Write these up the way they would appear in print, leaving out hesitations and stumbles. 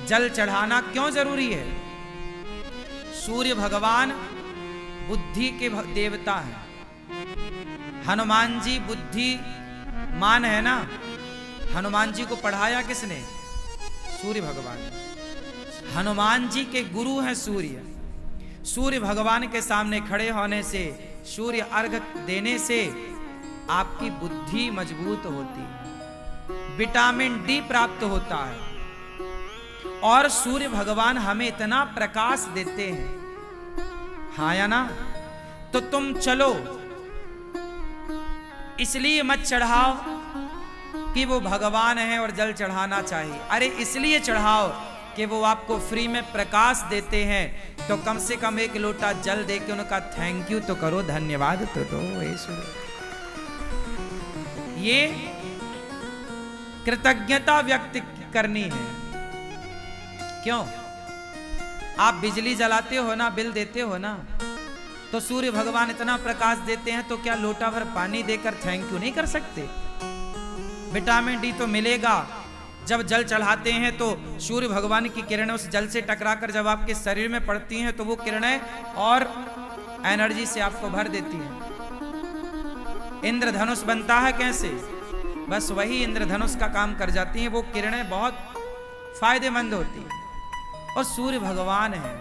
जल चढ़ाना क्यों जरूरी है? सूर्य भगवान बुद्धि के देवता हैं। हनुमान जी बुद्धिमान है ना। हनुमान जी को पढ़ाया किसने? सूर्य भगवान। हनुमान जी के गुरु हैं सूर्य। सूर्य भगवान के सामने खड़े होने से, सूर्य अर्घ देने से आपकी बुद्धि मजबूत होती है, विटामिन डी प्राप्त होता है। और सूर्य भगवान हमें इतना प्रकाश देते हैं, हाँ या ना? तो तुम चलो, इसलिए मत चढ़ाओ कि वो भगवान है और जल चढ़ाना चाहिए। अरे इसलिए चढ़ाओ कि वो आपको फ्री में प्रकाश देते हैं, तो कम से कम एक लोटा जल दे के उनका थैंक यू तो करो, धन्यवाद तो दो। ये कृतज्ञता व्यक्त करनी है। क्यों? आप बिजली जलाते हो ना, बिल देते हो ना, तो सूर्य भगवान इतना प्रकाश देते हैं, तो क्या लोटा भर पानी देकर थैंक यू नहीं कर सकते? विटामिन डी तो मिलेगा। जब जल चढ़ाते हैं तो सूर्य भगवान की किरणें उस जल से टकराकर जब आपके शरीर में पड़ती हैं, तो वो किरणें और एनर्जी से आपको भर देती हैं। इंद्रधनुष बनता है कैसे? बस वही इंद्रधनुष का काम कर जाती हैं। वो किरणें बहुत फायदेमंद होती हैं। और सूर्य भगवान है,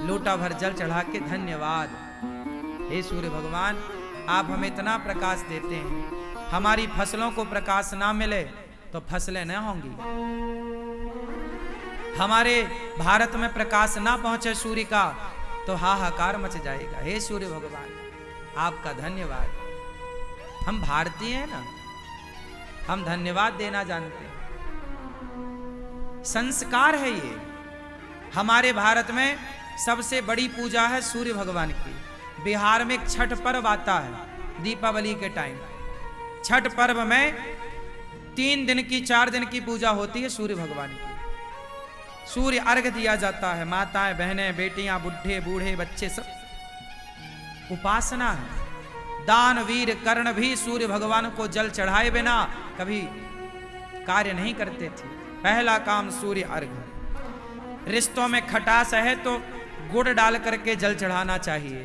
लोटा भर जल चढ़ा के धन्यवाद। हे सूर्य भगवान, आप हमें इतना प्रकाश देते हैं, हमारी फसलों को प्रकाश ना मिले तो फसलें न होंगी। हमारे भारत में प्रकाश ना पहुंचे सूर्य का तो हाहाकार मच जाएगा। हे सूर्य भगवान, आपका धन्यवाद। हम भारतीय हैं ना, हम धन्यवाद देना जानते हैं। संस्कार है ये। हमारे भारत में सबसे बड़ी पूजा है सूर्य भगवान की। बिहार में एक छठ पर्व आता है दीपावली के टाइम। छठ पर्व में 3 दिन की 4 दिन की पूजा होती है सूर्य भगवान की। सूर्य अर्घ दिया जाता है। माताएं, बहनें, बेटियां, बुढ़े, बूढ़े, बच्चे सब उपासना है। दानवीर कर्ण भी सूर्य भगवान को जल चढ़ाए बिना कभी कार्य नहीं करते थे। पहला काम सूर्य अर्घ। रिश्तों में खटास है तो गुड़ डाल करके जल चढ़ाना चाहिए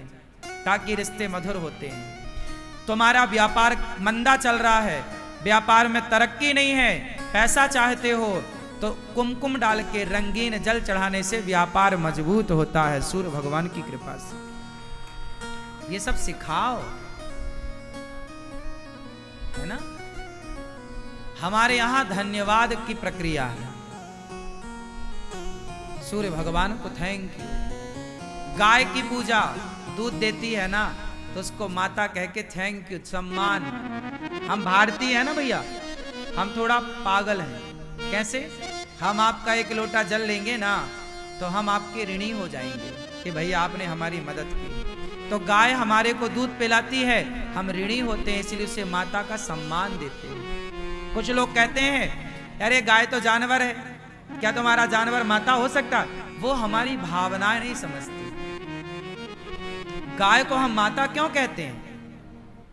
ताकि रिश्ते मधुर होते हैं। तुम्हारा व्यापार मंदा चल रहा है, व्यापार में तरक्की नहीं है, पैसा चाहते हो तो कुमकुम डाल के रंगीन जल चढ़ाने से व्यापार मजबूत होता है सूर्य भगवान की कृपा से। ये सब सिखाओ, है ना? हमारे यहां धन्यवाद की प्रक्रिया है। सूर्य भगवान को थैंक यू। गाय की पूजा दूध देती है ना, तो उसको माता कह के थैंक यू, सम्मान। हम भारतीय हैं ना भैया, हम थोड़ा पागल हैं। कैसे? हम आपका 1 लोटा जल लेंगे ना तो हम आपके ऋणी हो जाएंगे कि भैया आपने हमारी मदद की। तो गाय हमारे को दूध पिलाती है, हम ऋणी होते हैं, इसलिए उसे माता का सम्मान देते हैं। कुछ लोग कहते हैं अरे गाय तो जानवर है, क्या तुम्हारा जानवर माता हो सकता? वो हमारी भावनाएं नहीं समझती। गाय को हम माता क्यों कहते हैं?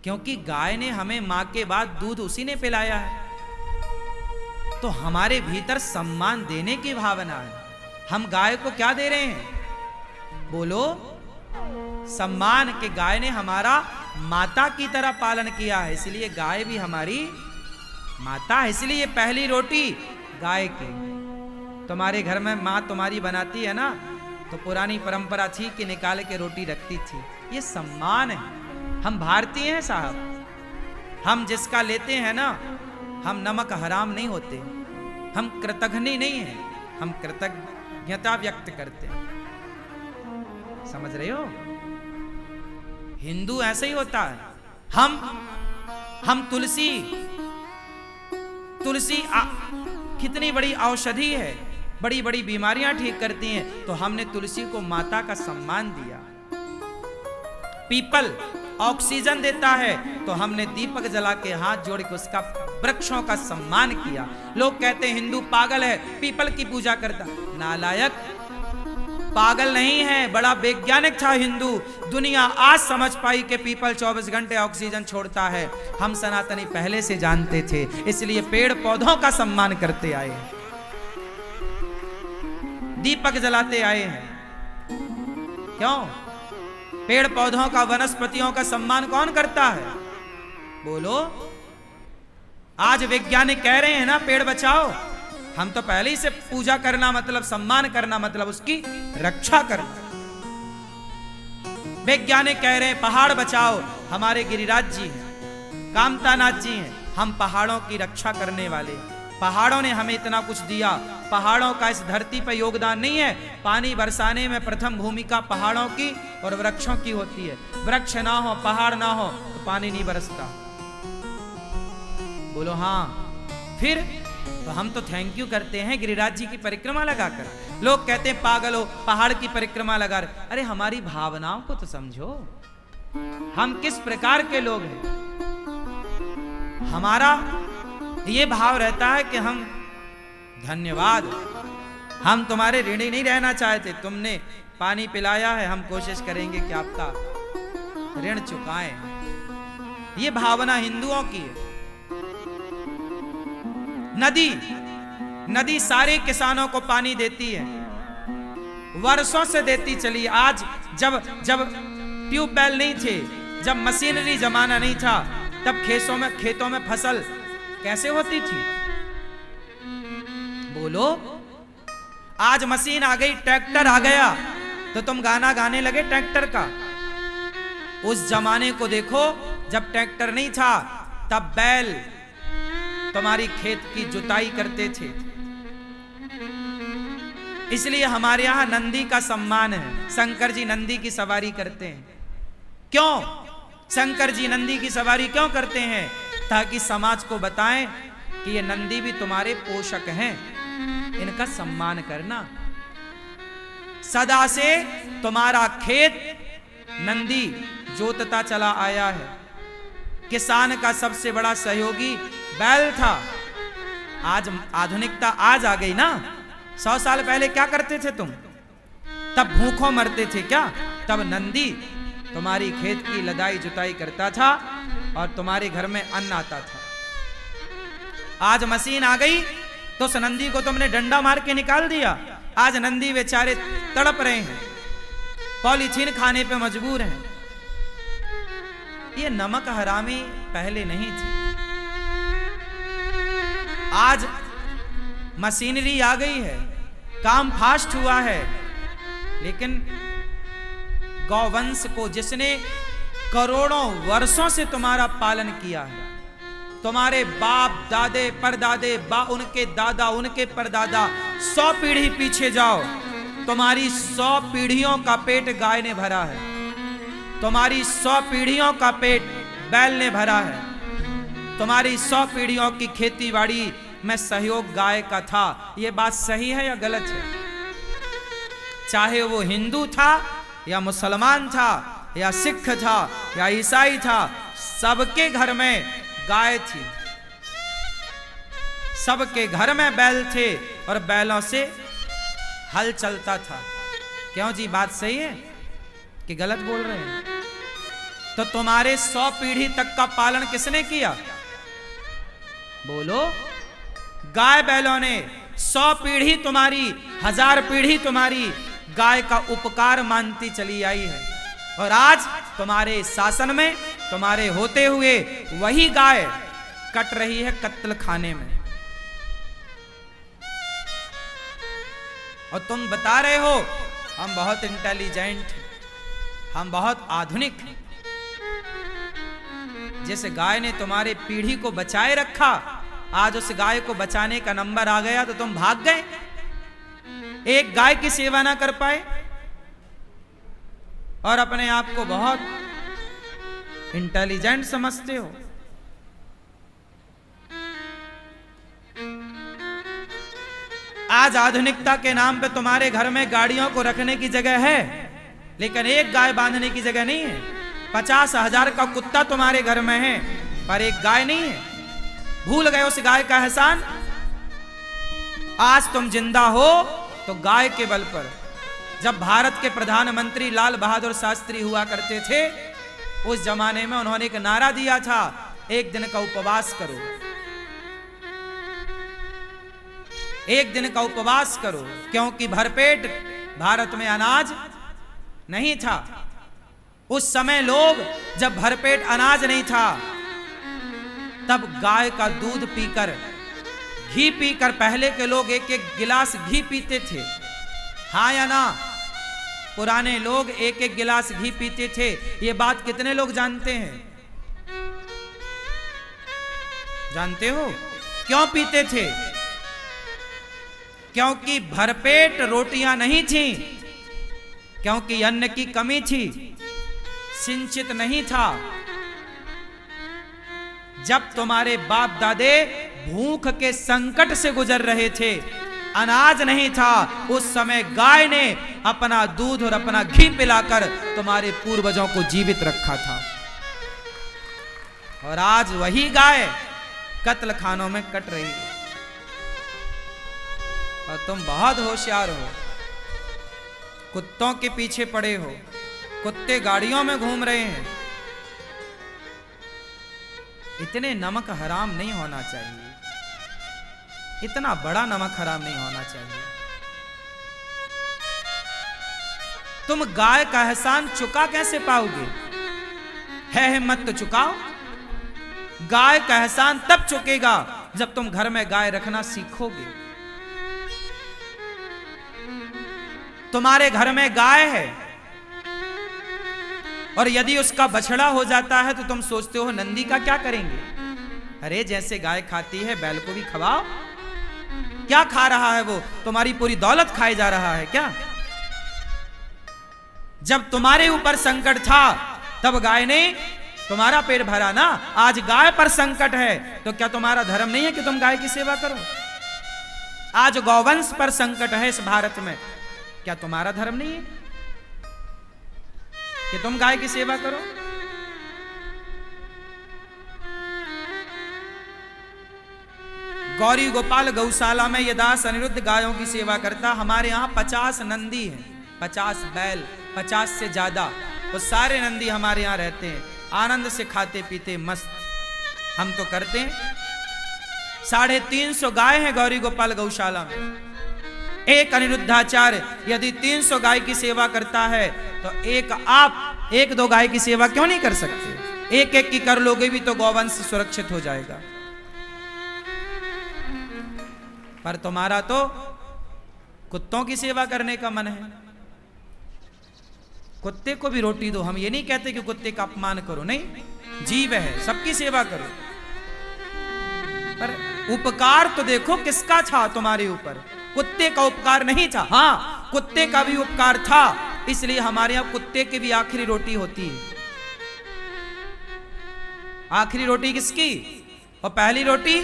क्योंकि गाय ने हमें मां के बाद दूध उसी ने पिलाया है। तो हमारे भीतर सम्मान देने की भावना है। हम गाय को क्या दे रहे हैं? बोलो, सम्मान। के गाय ने हमारा माता की तरह पालन किया है, इसलिए गाय भी हमारी माता है। इसलिए पहली रोटी गाय की। तुम्हारे घर में माँ तुम्हारी बनाती है ना, तो पुरानी परंपरा थी कि निकाल के रोटी रखती थी। ये सम्मान है। हम भारतीय हैं साहब। हम जिसका लेते हैं ना, हम नमक हराम नहीं होते, हम कृतघ्नी नहीं हैं, हम कृतज्ञता व्यक्त करते हैं। समझ रहे हो? हिंदू ऐसे ही होता है। हम तुलसी कितनी बड़ी औषधि है, बड़ी बड़ी बीमारियां ठीक करती हैं, तो हमने तुलसी को माता का सम्मान दिया। पीपल ऑक्सीजन देता है, तो हमने दीपक जला के हाथ जोड़ के उसका वृक्षों का सम्मान किया। लोग कहते हैं हिंदू पागल है, पीपल की पूजा करता। नालायक, पागल नहीं है, बड़ा वैज्ञानिक था हिंदू। दुनिया आज समझ पाई कि पीपल 24 घंटे ऑक्सीजन छोड़ता है। हम सनातनी पहले से जानते थे, इसलिए पेड़ पौधों का सम्मान करते आए। दीपक जलाते आए हैं। क्यों? पेड़ पौधों का, वनस्पतियों का सम्मान कौन करता है? बोलो। आज वैज्ञानिक कह रहे हैं ना पेड़ बचाओ, हम तो पहले ही से पूजा करना मतलब सम्मान करना मतलब उसकी रक्षा करना। वैज्ञानिक कह रहे हैं पहाड़ बचाओ, हमारे गिरिराज जी हैं, कामतानाथ जी हैं, हम पहाड़ों की रक्षा करने वाले। पहाड़ों ने हमें इतना कुछ दिया, पहाड़ों का इस धरती पर योगदान नहीं है। पानी बरसाने में प्रथम भूमिका पहाड़ों की और वृक्षों की होती है। वृक्ष ना हो, पहाड़ ना हो तो पानी नहीं बरसता। बोलो हाँ। फिर तो हम तो थैंक यू करते हैं गिरिराज जी की परिक्रमा लगाकर। लोग कहते हैं पागल हो, पहाड़ की परिक्रमा लगा रहे। अरे हमारी भावनाओं को तो समझो, हम किस प्रकार के लोग हैं। हमारा ये भाव रहता है कि हम धन्यवाद, हम तुम्हारे ऋणी नहीं रहना चाहते, तुमने पानी पिलाया है, हम कोशिश करेंगे कि आपका ऋण चुकाएं। ये भावना हिंदुओं की है। नदी सारे किसानों को पानी देती है, वर्षों से देती चली। आज जब ट्यूबवेल नहीं थे, जब मशीनरी जमाना नहीं था, तब खेतों में फसल कैसे होती थी? बोलो। आज मशीन आ गई, ट्रैक्टर आ गया, तो तुम गाना गाने लगे ट्रैक्टर का। उस जमाने को देखो, जब ट्रैक्टर नहीं था तब बैल तुम्हारी खेत की जुताई करते थे। इसलिए हमारे यहां नंदी का सम्मान है। शंकर जी नंदी की सवारी करते हैं। क्यों शंकर जी नंदी की सवारी क्यों करते हैं? ताकि समाज को बताएं कि ये नंदी भी तुम्हारे पोषक हैं, इनका सम्मान करना। सदा से तुम्हारा खेत नंदी जोतता चला आया है। किसान का सबसे बड़ा सहयोगी बैल था। आज आधुनिकता आज आ गई ना। 100 साल पहले क्या करते थे तुम? तब भूखों मरते थे क्या? तब नंदी तुम्हारी खेत की लदाई जुताई करता था और तुम्हारे घर में अन्न आता था। आज मशीन आ गई तो उस नंदी को तुमने डंडा मार के निकाल दिया। आज नंदी बेचारे तड़प रहे हैं, पॉलीथीन खाने पे मजबूर हैं। ये नमक हरामी पहले नहीं थी। आज मशीनरी आ गई है, काम फास्ट हुआ है, लेकिन गौवंश को जिसने करोड़ों वर्षों से तुम्हारा पालन किया है, तुम्हारे बाप दादे परदादे, उनके दादा, उनके परदादा, 100 पीढ़ी पीछे जाओ, तुम्हारी 100 पीढ़ियों का पेट गाय ने भरा है। तुम्हारी 100 पीढ़ियों का पेट बैल ने भरा है। तुम्हारी 100 पीढ़ियों की खेतीबाड़ी में सहयोग गाय का था। यह बात सही है या गलत है? चाहे वो हिंदू था या मुसलमान था या सिख था या ईसाई था, सबके घर में गाय थी, सबके घर में बैल थे और बैलों से हल चलता था। क्यों जी, बात सही है कि गलत बोल रहे हैं? तो तुम्हारे 100 पीढ़ी तक का पालन किसने किया? बोलो। गाय बैलों ने। 100 पीढ़ी तुम्हारी, 1000 पीढ़ी तुम्हारी गाय का उपकार मानती चली आई है। और आज तुम्हारे शासन में, तुम्हारे होते हुए वही गाय कट रही है कत्ल खाने में। और तुम बता रहे हो हम बहुत इंटेलिजेंट, हम बहुत आधुनिक। जैसे गाय ने तुम्हारे पीढ़ी को बचाए रखा, आज उस गाय को बचाने का नंबर आ गया तो तुम भाग गए, एक गाय की सेवा ना कर पाए और अपने आप को बहुत इंटेलिजेंट समझते हो। आज आधुनिकता के नाम पे तुम्हारे घर में गाड़ियों को रखने की जगह है, लेकिन एक गाय बांधने की जगह नहीं है। 50,000 का कुत्ता तुम्हारे घर में है, पर एक गाय नहीं है। भूल गए उस गाय का एहसान? आज तुम जिंदा हो तो गाय के बल पर। जब भारत के प्रधानमंत्री लाल बहादुर शास्त्री हुआ करते थे, उस जमाने में उन्होंने एक नारा दिया था, 1 दिन का उपवास करो। एक दिन का उपवास करो, क्योंकि भरपेट भारत में अनाज नहीं था। उस समय लोग जब भरपेट अनाज नहीं था, तब गाय का दूध पीकर, घी पीकर, पहले के लोग एक एक गिलास घी पीते थे, हाँ या ना? पुराने लोग एक एक गिलास घी पीते थे। ये बात कितने लोग जानते हैं? जानते हो क्यों पीते थे? क्योंकि भरपेट रोटियां नहीं थी, क्योंकि अन्न की कमी थी, सिंचित नहीं था। जब तुम्हारे बाप दादे भूख के संकट से गुजर रहे थे, अनाज नहीं था, उस समय गाय ने अपना दूध और अपना घी पिलाकर तुम्हारे पूर्वजों को जीवित रखा था। और आज वही गाय कत्ल खानों में कट रही है। और तुम बहुत होशियार हो, कुत्तों के पीछे पड़े हो, कुत्ते गाड़ियों में घूम रहे हैं। इतने नमक हराम नहीं होना चाहिए, इतना बड़ा नमक हराम नहीं होना चाहिए। तुम गाय का एहसान चुका कैसे पाओगे? है हिम्मत तो चुकाओ। गाय का एहसान तब चुकेगा जब तुम घर में गाय रखना सीखोगे। तुम्हारे घर में गाय है और यदि उसका बछड़ा हो जाता है तो तुम सोचते हो नंदी का क्या करेंगे? अरे जैसे गाय खाती है बैल को भी खवाओ। क्या खा रहा है वो? तुम्हारी पूरी दौलत खाए जा रहा है क्या? जब तुम्हारे ऊपर संकट था तब गाय ने तुम्हारा पेट भरा ना। आज गाय पर संकट है तो क्या तुम्हारा धर्म नहीं है कि तुम गाय की सेवा करो? आज गौवंश पर संकट है इस भारत में, क्या तुम्हारा धर्म नहीं है कि तुम गाय की सेवा करो? गौरी गोपाल गौशाला में ये दास अनिरुद्ध गायों की सेवा करता। हमारे यहाँ 50 नंदी हैं, 50 बैल, 50 से ज्यादा। वो सारे नंदी हमारे यहाँ रहते हैं, आनंद से खाते पीते मस्त। हम तो करते हैं। 350 गाय हैं गौरी गोपाल गौशाला में। एक अनिरुद्धाचार्य यदि 300 गाय की सेवा करता है तो आप 1-2 गाय की सेवा क्यों नहीं कर सकते? एक एक की कर लोगे भी तो गौवंश सुरक्षित हो जाएगा। पर तुम्हारा तो कुत्तों की सेवा करने का मन है। कुत्ते को भी रोटी दो। हम ये नहीं कहते कि कुत्ते का अपमान करो, नहीं, जीव है, सबकी सेवा करो। पर उपकार तो देखो किसका था तुम्हारे ऊपर। कुत्ते का उपकार नहीं था। हाँ, कुत्ते का भी उपकार था, इसलिए हमारे यहां कुत्ते की भी आखिरी रोटी होती है। आखिरी रोटी किसकी? और पहली रोटी?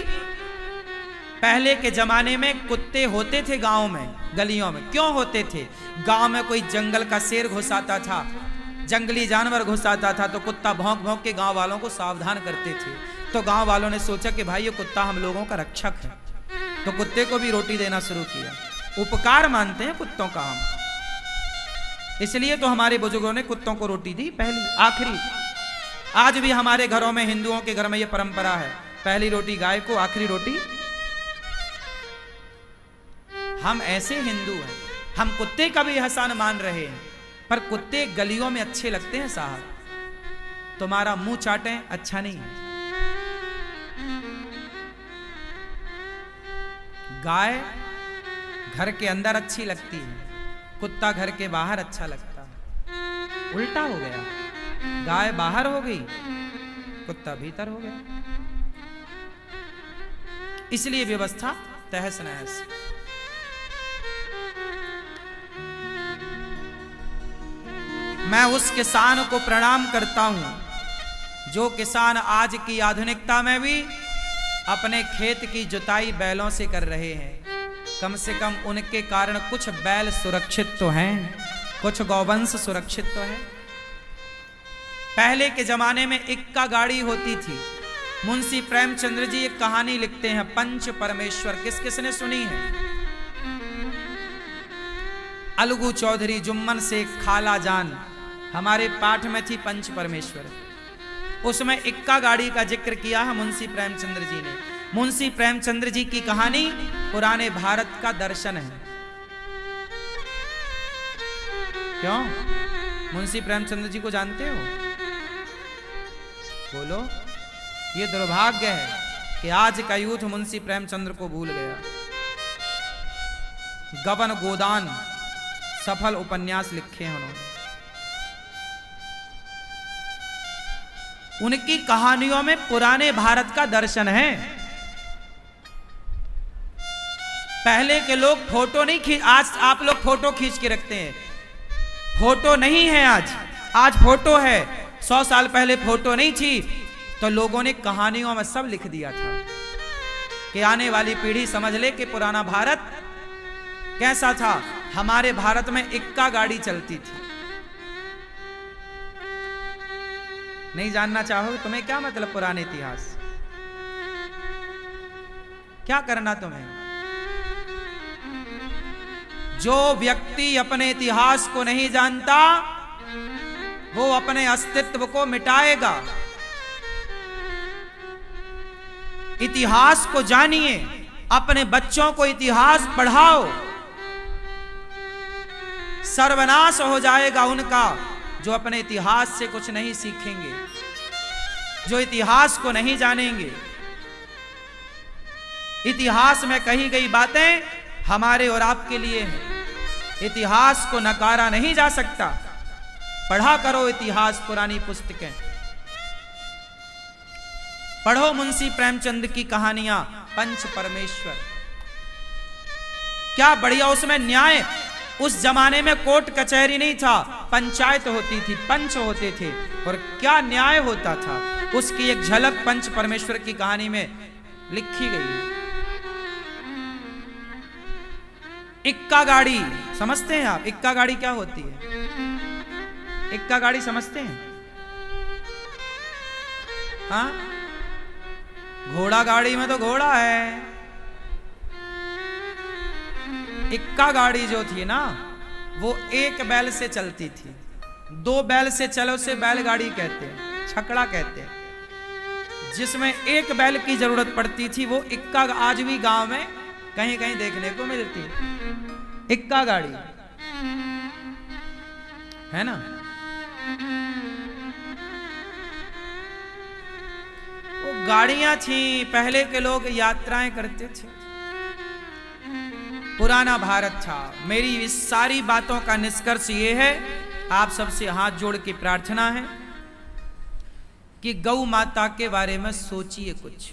पहले के जमाने में कुत्ते होते थे गांव में, गलियों में। क्यों होते थे? गांव में कोई जंगल का शेर घुस आता था, जंगली जानवर घुस आता था, तो कुत्ता भौंक भौंक के गांव वालों को सावधान करते थे। तो गांव वालों ने सोचा कि भाई ये कुत्ता हम लोगों का रक्षक है, तो कुत्ते को भी रोटी देना शुरू किया। उपकार मानते हैं कुत्तों का हम, इसलिए तो हमारे बुजुर्गों ने कुत्तों को रोटी दी पहली, आखिरी। आज भी हमारे घरों में, हिंदुओं के घर में यह परंपरा है, पहली रोटी गाय को, आखिरी रोटी। हम ऐसे हिंदू हैं, हम कुत्ते का भी एहसान मान रहे हैं, पर कुत्ते गलियों में अच्छे लगते हैं साहब। तुम्हारा मुंह चाटें अच्छा नहीं है। गाय घर के अंदर अच्छी लगती है, कुत्ता घर के बाहर अच्छा लगता है। उल्टा हो गया, गाय बाहर हो गई, कुत्ता भीतर हो गया। इसलिए व्यवस्था तहस नहस। मैं उस किसान को प्रणाम करता हूं जो किसान आज की आधुनिकता में भी अपने खेत की जुताई बैलों से कर रहे हैं। कम से कम उनके कारण कुछ बैल सुरक्षित तो हैं, कुछ गौवंश सुरक्षित तो है। पहले के जमाने में इक्का गाड़ी होती थी। मुंशी प्रेमचंद्र जी एक कहानी लिखते हैं, पंच परमेश्वर। किस किसने सुनी है? अलगू चौधरी, जुम्मन शेख, खाला जान, हमारे पाठ में थी पंच परमेश्वर। उसमें इक्का गाड़ी का जिक्र किया है मुंशी प्रेमचंद्र जी ने। मुंशी प्रेमचंद्र जी की कहानी पुराने भारत का दर्शन है। क्यों? मुंशी प्रेमचंद्र जी को जानते हो? बोलो। ये दुर्भाग्य है कि आज का यूथ मुंशी प्रेमचंद्र को भूल गया। गबन गोदान सफल उपन्यास लिखे हैं उन्होंने। उनकी कहानियों में पुराने भारत का दर्शन है। पहले के लोग फोटो नहीं खींच, आज आप लोग फोटो खींच के रखते हैं। फोटो नहीं है आज फोटो है। 100 साल पहले फोटो नहीं थी तो लोगों ने कहानियों में सब लिख दिया था कि आने वाली पीढ़ी समझ ले कि पुराना भारत कैसा था। हमारे भारत में इक्का गाड़ी चलती थी। नहीं जानना चाहोगे? तुम्हें क्या मतलब पुराने इतिहास? क्या करना तुम्हें? जो व्यक्ति अपने इतिहास को नहीं जानता वो अपने अस्तित्व को मिटाएगा। इतिहास को जानिए, अपने बच्चों को इतिहास पढ़ाओ। सर्वनाश हो जाएगा उनका जो अपने इतिहास से कुछ नहीं सीखेंगे, जो इतिहास को नहीं जानेंगे। इतिहास में कही गई बातें हमारे और आपके लिए हैं। इतिहास को नकारा नहीं जा सकता। पढ़ा करो इतिहास, पुरानी पुस्तकें पढ़ो। मुंशी प्रेमचंद की कहानियां, पंच परमेश्वर, क्या बढ़िया उसमें न्याय। उस जमाने में कोर्ट कचहरी नहीं था, पंचायत होती थी, पंच होते थे और क्या न्याय होता था। उसकी एक झलक पंच परमेश्वर की कहानी में लिखी गई है। इक्का गाड़ी समझते हैं आप? इक्का गाड़ी क्या होती है? इक्का गाड़ी समझते हैं? हाँ, घोड़ा गाड़ी में तो घोड़ा है। इक्का गाड़ी जो थी ना वो एक बैल से चलती थी। 2 बैल से चलो से बैलगाड़ी कहते हैं, छकड़ा कहते हैं। जिसमें एक बैल की जरूरत पड़ती थी वो इक्का आज भी गांव में कहीं कहीं देखने को मिलती है। इक्का गाड़ी है ना। वो गाड़ियां थी, पहले के लोग यात्राएं करते थे। पुराना भारत था। मेरी इस सारी बातों का निष्कर्ष ये है, आप सबसे हाथ जोड़ के प्रार्थना है कि गौ माता के बारे में सोचिए कुछ।